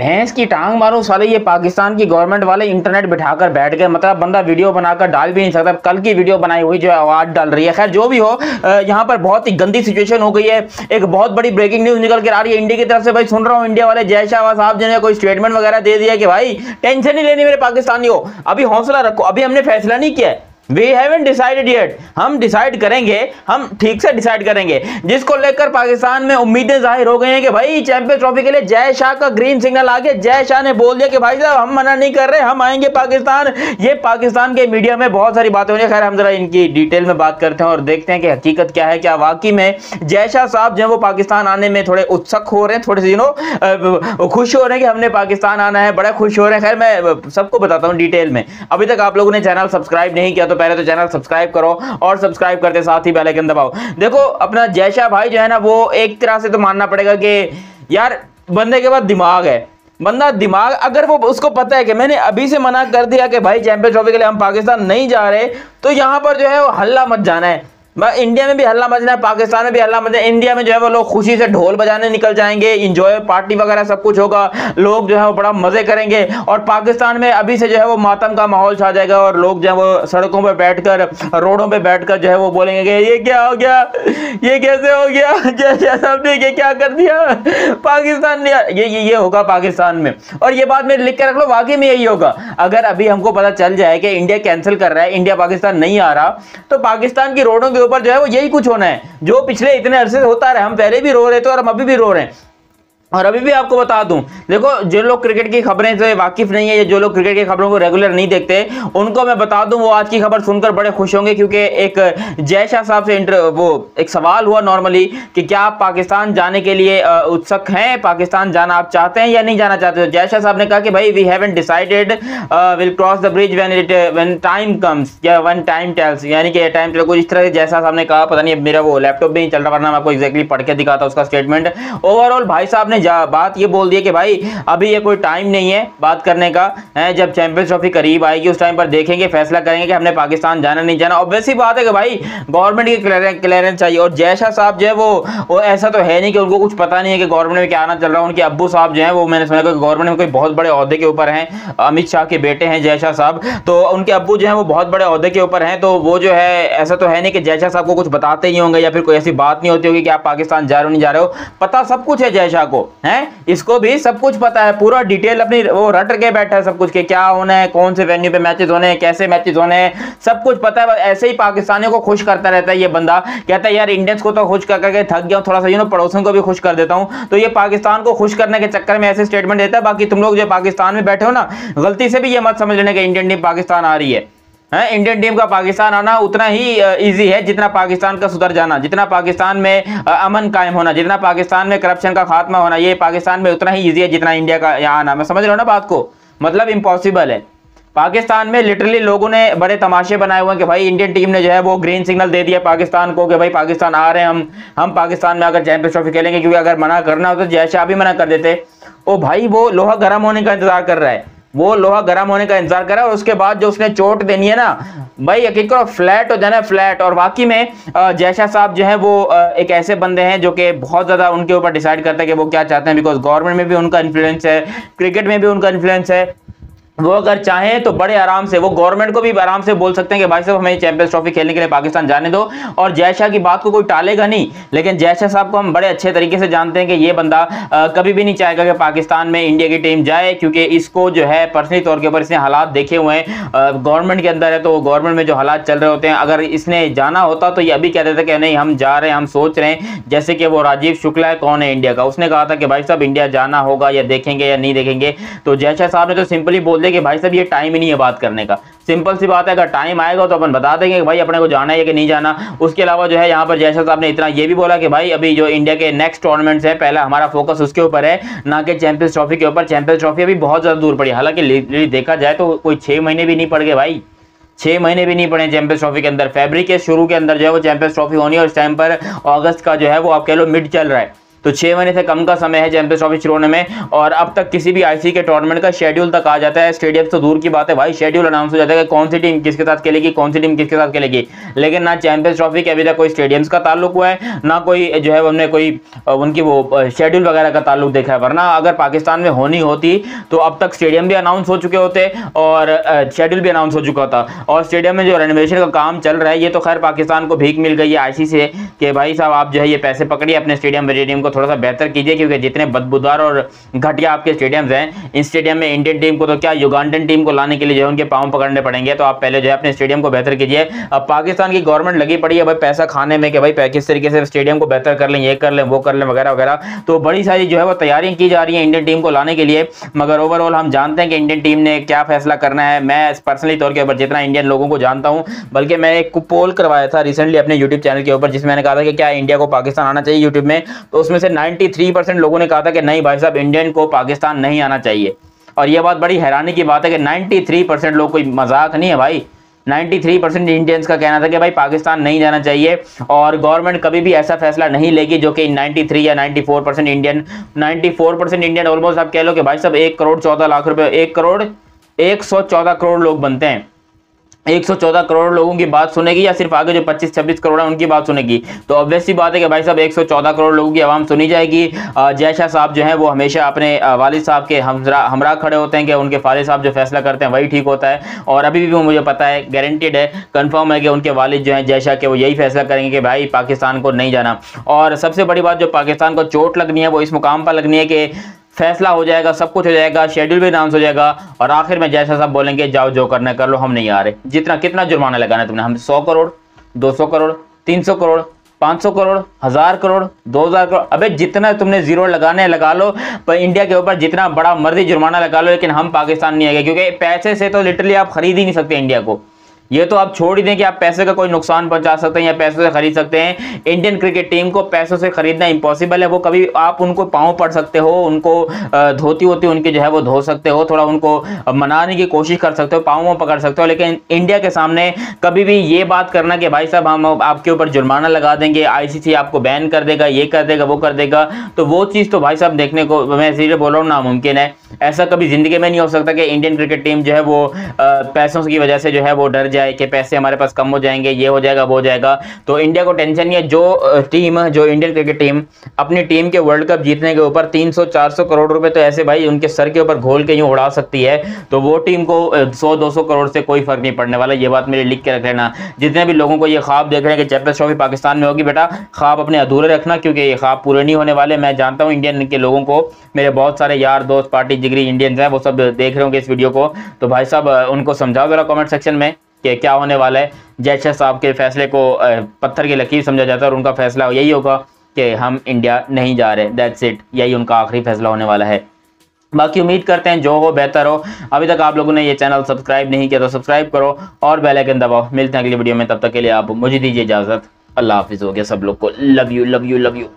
भैंस की टांग मारो साले, ये पाकिस्तान की गवर्नमेंट वाले इंटरनेट बिठाकर बैठ गए, मतलब बंदा वीडियो बनाकर डाल भी नहीं सकता। कल की वीडियो बनाई हुई जो आवाज डाल रही है। खैर जो भी हो, यहाँ पर बहुत ही गंदी सिचुएशन हो गई है। एक बहुत बड़ी ब्रेकिंग न्यूज निकल के आ रही है इंडिया की तरफ से। भाई सुन रहा हूँ इंडिया वाले जय शाह साहब जो है कोई स्टेटमेंट वगैरह दे दिया कि भाई टेंशन नहीं लेनी मेरे पाकिस्तानियों, अभी हौसला रखो, अभी हमने फैसला नहीं किया है, We haven't decided yet। हम डिसाइड करेंगे, हम ठीक से डिसाइड करेंगे। जिसको लेकर पाकिस्तान में उम्मीदें जाहिर हो गई हैं कि भाई चैंपियंस ट्रॉफी के लिए जय शाह का ग्रीन सिग्नल आ गया। जय शाह ने बोल दिया कि भाई साहब हम मना नहीं कर रहे, हम आएंगे पाकिस्तान। ये पाकिस्तान के मीडिया में बहुत सारी बातें हो रही है। खैर हम जरा इनकी डिटेल में बात करते हैं और देखते हैं कि हकीकत क्या है। क्या वाकई में जय शाह साहब जो है वो पाकिस्तान आने में थोड़े उत्सुक हो रहे हैं, थोड़े से खुश हो रहे हैं कि हमने पाकिस्तान आना है, बड़ा खुश हो रहे हैं। खैर मैं सबको बताता हूँ डिटेल में। अभी तक आप लोगों ने चैनल सब्सक्राइब नहीं किया तो पहले तो चैनल सब्सक्राइब करो और सब्सक्राइब करते साथ ही बेल आइकन दबाओ। देखो अपना जय शाह भाई जो है ना, वो एक तरह से तो मानना पड़ेगा कि यार बंदे के पास दिमाग है। बंदा दिमाग, अगर वो उसको पता है कि मैंने अभी से मना कर दिया कि भाई चैंपियंस ट्रॉफी के लिए हम पाकिस्तान नहीं जा रहे, तो यहां पर जो है वो हल्ला मच जाना है। इंडिया में भी हल्ला मचना है, पाकिस्तान में भी हल्ला मचना है। इंडिया में जो है वो लोग खुशी से ढोल बजाने निकल जाएंगे, इंजॉय पार्टी वगैरह सब कुछ होगा, लोग जो है वो बड़ा मजे करेंगे। और पाकिस्तान में अभी से जो है वो मातम का माहौल छा जाएगा और लोग जो है वो सड़कों पे बैठकर, रोडों पे बैठकर जो है वो बोलेंगे कि ये क्या हो गया, ये कैसे हो गया, जय साहब ने ये क्या कर दिया पाकिस्तान ने। ये होगा पाकिस्तान में। और ये बात मेरे लिख के रख लो, वाकई में यही होगा। अगर अभी हमको पता चल जाए कि इंडिया कैंसिल कर रहा है, इंडिया पाकिस्तान नहीं आ रहा, तो पाकिस्तान की रोडों के ऊपर जो है वो यही कुछ होना है जो पिछले इतने अरसे से होता रहा। हम पहले भी रो रहे थे और हम अभी भी रो रहे हैं। और अभी भी आपको बता दूं, देखो जो लोग क्रिकेट की खबरें से वाकिफ नहीं है या जो लोग क्रिकेट की खबरों को रेगुलर नहीं देखते, उनको मैं बता दूं वो आज की खबर सुनकर बड़े खुश होंगे। क्योंकि एक जय शाह साहब से वो एक सवाल हुआ नॉर्मली कि क्या आप पाकिस्तान जाने के लिए उत्सुक हैं, पाकिस्तान जाना आप चाहते हैं या नहीं जाना चाहते। तो जय शाह साहब ने कहा कि भाई we haven't decided, will cross the bridge when time comes या व्हेन टाइम टेल्स, यानी कि टाइम टेल, कुछ इस तरह से जय शाह साहब ने कहा। पता नहीं मेरा वो लैपटॉप भी नहीं चल रहा, वरना मैं आपको एग्जैक्टली पढ़ के दिखाता उसका स्टेटमेंट। ओवरऑल भाई साहब ने बात ये बोल दिया कि भाई अभी ये कोई टाइम नहीं है बात करने का है, जब चैंपियंस ट्रॉफी करीब आएगी उस टाइम पर देखेंगे, फैसला करेंगे कि हमने पाकिस्तान जाना नहीं जाना। ऑब्वियस सी बात है कि भाई गवर्नमेंट की क्लियरेंस चाहिए। और जय शाह साहब जो है वो ऐसा तो है नहीं कि उनको कुछ पता नहीं है कि गवर्नमेंट में क्या आना चल रहा है। उनके अब्बू साहब जो है वो मैंने सुना कि गवर्नमेंट में कोई बहुत बड़े ओहदे के ऊपर हैं, अमित शाह के बेटे हैं जय शाह साहब, तो उनके अब्बू जो है वो बहुत बड़े ओहदे के ऊपर हैं। तो वो जो है ऐसा तो है नहीं कि जय शाह साहब को कुछ बताते ही होंगे या फिर कोई ऐसी बात नहीं होती होगी कि आप पाकिस्तान जा रहे हो नहीं जा रहे हो। पता सब कुछ है जय शाह को, है इसको भी सब कुछ पता है, पूरा डिटेल अपनी वो रट के बैठा है सब कुछ के क्या होना है, कौन से वेन्यू पे मैचेस होने हैं, कैसे मैचेस होने हैं, सब कुछ पता है। ऐसे ही पाकिस्तानियों को खुश करता रहता है ये बंदा, कहता है यार इंडियंस को तो खुश कर करके थक गया, थोड़ा सा पड़ोसन को भी खुश कर देता हूं। तो ये पाकिस्तान को खुश करने के चक्कर में ऐसे स्टेटमेंट देता है। बाकी तुम लोग जो पाकिस्तान में बैठे हो ना, गलती से भी ये मत समझ लेने कि इंडियन टीम पाकिस्तान आ रही है। इंडियन टीम का पाकिस्तान आना उतना ही इजी है जितना पाकिस्तान का सुधर जाना, जितना पाकिस्तान में अमन कायम होना, जितना पाकिस्तान में करप्शन का खात्मा होना, ये पाकिस्तान में उतना ही इजी है जितना इंडिया का यहाँ आना। मैं समझ रहा हूँ ना बात को, मतलब इम्पॉसिबल है। पाकिस्तान में लिटरली लोगों ने बड़े तमाशे बनाए हुए हैं कि भाई इंडियन टीम ने जो है वो ग्रीन सिग्नल दे दिया पाकिस्तान को कि भाई पाकिस्तान आ रहे हैं, हम पाकिस्तान में आकर चैंपियंस ट्रॉफी खेलेंगे। क्योंकि अगर मना करना हो तो जय शाह भी मना कर देते। ओ भाई वो लोहा गर्म होने का इंतजार कर रहा है, वो लोहा गर्म होने का इंतजार कर रहा है। और उसके बाद जो उसने चोट देनी है ना भाई, यकीन करो फ्लैट हो जाना, फ्लैट। और वाकई में जय शाह साहब जो है वो एक ऐसे बंदे हैं जो कि बहुत ज्यादा उनके ऊपर डिसाइड करते हैं कि वो क्या चाहते हैं। बिकॉज गवर्नमेंट में भी उनका इन्फ्लुएंस है, क्रिकेट में भी उनका इन्फ्लुएंस है। वो अगर चाहें तो बड़े आराम से वो गवर्नमेंट को भी आराम से बोल सकते हैं कि भाई साहब हमें चैंपियंस ट्रॉफी खेलने के लिए पाकिस्तान जाने दो। और जय शाह की बात को कोई टालेगा नहीं। लेकिन जय शाह साहब को हम बड़े अच्छे तरीके से जानते हैं कि ये बंदा कभी भी नहीं चाहेगा कि पाकिस्तान में इंडिया की टीम जाए, क्योंकि इसको जो है पर्सनली तौर के ऊपर इसने हालात देखे हुए हैं। गवर्नमेंट के अंदर है तो गवर्नमेंट में जो हालात चल रहे होते हैं, अगर इसने जाना होता तो ये अभी कह देता कि नहीं हम जा रहे हैं, हम सोच रहे हैं। जैसे कि वो राजीव शुक्ला है, कौन है इंडिया का, उसने कहा था कि भाई साहब इंडिया जाना होगा या देखेंगे या नहीं देखेंगे। तो जय शाह साहब ने तो सिंपली बोल दिया कि भाई साहब ये टाइम ही नहीं है बात करने का। सिंपल सी बात है, अगर टाइम आएगा तो अपन बता देंगे कि भाई अपने को जाना है कि नहीं जाना। उसके अलावा जो है यहाँ पर जय शाह साहब ने इतना ये भी बोला कि भाई अभी जो इंडिया के नेक्स्ट टूर्नामेंट्स है, पहला हमारा फोकस उसके ऊपर है, ना कि चैंपियंस ट्रॉफी के ऊपर। चैंपियंस ट्रॉफी अभी बहुत ज्यादा दूर पड़ी, हालांकि देखा जाए तो कोई 6 महीने भी नहीं पड़ गए भाई, 6 महीने भी नहीं पड़े चैंपियंस ट्रॉफी के अंदर। फरवरी के शुरू के अंदर जो है वो चैंपियंस ट्रॉफी होनी है और इस टाइम पर अगस्त का जो है वो आप कह लो मिड चल रहा है। तो 6 महीने से कम का समय है चैंपियंस ट्रॉफी शुरू होने में, और अब तक किसी भी आईसीसी के टूर्नामेंट का शेड्यूल तक आ जाता है। स्टेडियम तो दूर की बात है भाई, शेड्यूल अनाउंस हो जाता है कि कौन सी टीम किसके साथ खेलेगी, कौन सी टीम किसके साथ खेलेगी, लेकिन ना चैंपियंस ट्रॉफी के अभी तक कोई स्टेडियम्स का ताल्लुक हुआ है, ना कोई जो है हमने कोई उनकी वो शेड्यूल वगैरह का ताल्लुक देखा है। वरना अगर पाकिस्तान में होनी होती तो अब तक स्टेडियम भी अनाउंस हो चुके होते और शेड्यूल भी अनाउंस हो चुका होता। और स्टेडियम में जो रेनोवेशन का काम चल रहा है, ये तो खैर पाकिस्तान को भीख मिल गई है आईसीसी से कि भाई साहब आप जो है ये पैसे पकड़िए, अपने स्टेडियम को थोड़ा सा बेहतर कीजिए, क्योंकि जितने बदबूदार और घटिया आपके स्टेडियम्स हैं, इन स्टेडियम में इंडियन टीम को तो क्या युगांडन टीम को लाने के लिए जो है उनके पांव पकड़ने पड़ेंगे। तो आप पहले जो है अपने स्टेडियम को बेहतर कीजिए। अब पाकिस्तान की गवर्नमेंट लगी पड़ी है भाई पैसा खाने में कि भाई किस तरीके से स्टेडियम को बेहतर कर लें, ये कर लें, वो कर लें वगैरह वगैरह। तो बड़ी सारी जो है वो तैयारियां की जा रही है इंडियन टीम को लाने के लिए, मगर ओवरऑल हम जानते हैं कि इंडियन टीम ने क्या फैसला करना है। मैं पर्सनली तौर के ऊपर जितना इंडियन लोगों को जानता हूं, बल्कि मैं एक पोल करवाया था रिसेंटली अपने यूट्यूब चैनल के ऊपर, जिसमें मैंने कहा था कि क्या इंडिया को पाकिस्तान आना चाहिए यूट्यूब में, तो उसमें से 93% लोगों ने कहा था कि नहीं भाई साहब इंडियन को पाकिस्तान नहीं आना चाहिए। और यह बात बड़ी हैरानी की बात है कि 93% लोग, कोई मजाक नहीं है भाई, 93% इंडियंस का कहना था कि भाई पाकिस्तान नहीं जाना चाहिए। और गवर्नमेंट कभी भी ऐसा फैसला नहीं लेगी जो कि 93 या 94% इंडियन ऑलमोस्ट आप कह लो कि भाई साहब 1 करोड़ 14 लाख रुपए, 114 करोड़ लोग बनते हैं, 114 करोड़ लोगों की बात सुनेगी या सिर्फ आगे जो 25-26 करोड़ है उनकी बात सुनेगी? तो ऑब्वियस सी बात है कि भाई साहब 114 करोड़ लोगों की आवाम सुनी जाएगी। जय शाह साहब जो हैं वो हमेशा अपने वालिद साहब के हमरा खड़े होते हैं कि उनके फालिद साहब जो फैसला करते हैं वही ठीक होता है। और अभी भी वो मुझे पता है, गारंटेड है, कंफर्म है कि उनके वालिद जो हैं जय शाह के, वो यही फैसला करेंगे कि भाई पाकिस्तान को नहीं जाना। और सबसे बड़ी बात जो पाकिस्तान को चोट लगनी है वो इस मुकाम पर लगनी है कि फैसला हो जाएगा, सब कुछ हो जाएगा, शेड्यूल भी अनाउंस हो जाएगा, और आखिर में जैसा साहब बोलेंगे जाओ जो करना कर लो, हम नहीं आ रहे। कितना जुर्माना लगाना है तुमने? हम 100 करोड़, 200 करोड़, 300 करोड़, 500 करोड़, 1000 करोड़, 2000 करोड़, अबे जितना तुमने जीरो लगाने लगा लो, पर इंडिया के ऊपर जितना बड़ा मर्जी जुर्माना लगा लो, लेकिन हम पाकिस्तान नहीं आएंगे, क्योंकि पैसे से तो लिटरली आप खरीद ही नहीं सकते इंडिया को। ये तो आप छोड़ ही दें कि आप पैसे का कोई नुकसान पहुंचा सकते हैं या पैसों से खरीद सकते हैं। इंडियन क्रिकेट टीम को पैसों से खरीदना इंपॉसिबल है। वो कभी आप उनको पांव पड़ सकते हो, उनको धोती होती उनकी जो है वो धो सकते हो, थोड़ा उनको मनाने की कोशिश कर सकते हो, पाँव पकड़ सकते हो, लेकिन इंडिया के सामने कभी भी ये बात करना कि भाई साहब हम आपके ऊपर जुर्माना लगा देंगे, आईसीसी आपको बैन कर देगा, ये कर देगा, वो कर देगा, तो वो चीज़ तो भाई साहब देखने को, मैं सीधे बोल रहा हूँ, नामुमकिन है। ऐसा कभी जिंदगी में नहीं हो सकता कि इंडियन क्रिकेट टीम जो है वो पैसों की वजह से जो है वो डर जाए कि पैसे हमारे पास कम हो जाएंगे, ये हो जाएगा, वो हो जाएगा। तो इंडिया को टेंशन नहीं है। जो इंडियन क्रिकेट टीम अपनी टीम के वर्ल्ड कप जीतने के ऊपर 300-400 करोड़ रुपए तो ऐसे भाई उनके सर के ऊपर घोल के यूं उड़ा सकती है, तो वो टीम को 100-200 करोड़ से कोई फर्क नहीं पड़ने वाला। ये बात मेरे लिख के रख लेना। जितने भी लोगों को ये ख्वाब देख रहे हैं कि चैंपियंस ट्रॉफी पाकिस्तान में होगी, बेटा ख्वाब अपने अधूरे रखना, क्योंकि ये ख्वाब पूरे नहीं होने वाले। मैं जानता हूँ इंडियन के लोगों को, मेरे बहुत सारे यार दोस्त पार्टी जिगरी इंडियंस हैं, वो सब देख रहे होंगे इस वीडियो को, तो भाई साहब उनको समझाओ जरा कमेंट सेक्शन में कि क्या होने वाला है। जय शाह साहब के फैसले को पत्थर की लकीर समझा जाता है और उनका फैसला यही होगा कि हम इंडिया नहीं जा रहे, दैट्स इट, यही उनका आखिरी फैसला होने वाला है। बाकी उम्मीद करते हैं जो हो बेहतर हो। अभी तक आप लोगों ने ये चैनल सब्सक्राइब नहीं किया तो सब्सक्राइब करो और बेल आइकन दबाओ। मिलते हैं अगली वीडियो में, तब तक के लिए आप मुझे दीजिए इजाजत। अल्लाह हाफिज़ हो गया सब लोग को। Love you.